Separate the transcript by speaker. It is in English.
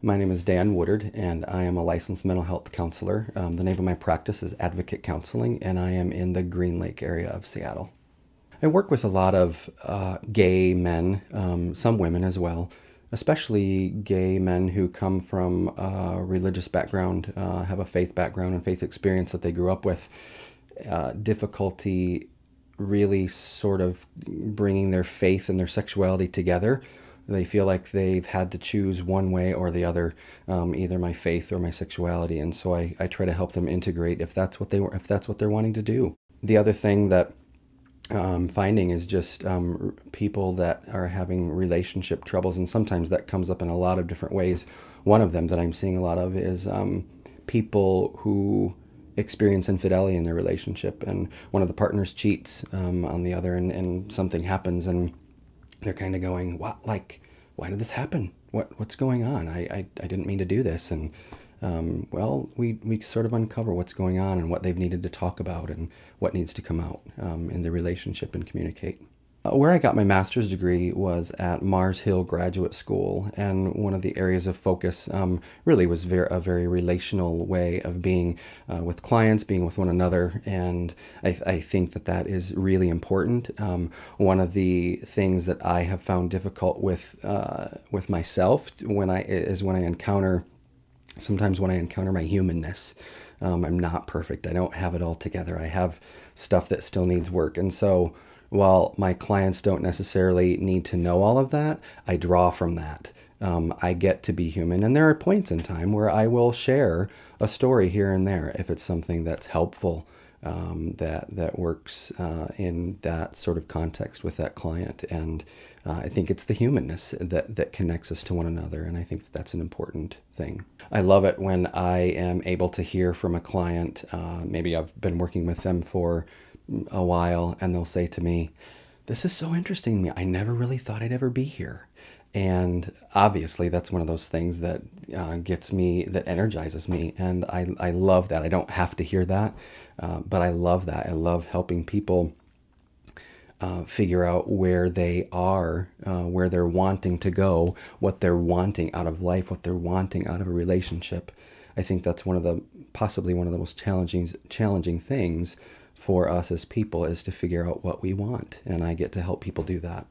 Speaker 1: My name is Dan Woodard, and I am a licensed mental health counselor. The name of my practice is Advocate Counseling, and I am in the Green Lake area of Seattle. I work with a lot of gay men, some women as well, especially gay men who come from a religious background, have a faith background and faith experience that they grew up with. Difficulty really sort of bringing their faith and their sexuality together. They feel like they've had to choose one way or the other, either my faith or my sexuality, and so I try to help them integrate if that's what they're wanting to do. The other thing that I'm finding is just people that are having relationship troubles, and sometimes that comes up in a lot of different ways. One of them that I'm seeing a lot of is people who experience infidelity in their relationship, and one of the partners cheats on the other, and something happens, and they're kind of going, "What? Like, why did this happen? What's going on? I didn't mean to do this." And well, we sort of uncover what's going on and what they've needed to talk about and what needs to come out in the relationship and communicate. Where I got my master's degree was at Mars Hill Graduate School, and one of the areas of focus really was a very relational way of being with clients, being with one another, and I think that is really important. One of the things that I have found difficult with myself when I encounter my humanness. I'm not perfect. I don't have it all together. I have stuff that still needs work, and so while my clients don't necessarily need to know all of that, I draw from that. I get to be human, and there are points in time where I will share a story here and there if it's something that's helpful, that works in that sort of context with that client. And I think it's the humanness that connects us to one another, and I think that's an important thing. I love it when I am able to hear from a client, maybe I've been working with them for a while, and they'll say to me, "This is so interesting to me. I never really thought I'd ever be here." And obviously that's one of those things that gets me, that energizes me, and I love that. I don't have to hear that, but I love that. I love helping people figure out where they are, where they're wanting to go, what they're wanting out of life, what they're wanting out of a relationship. I think that's possibly one of the most challenging things for us as people, is to figure out what we want, and I get to help people do that.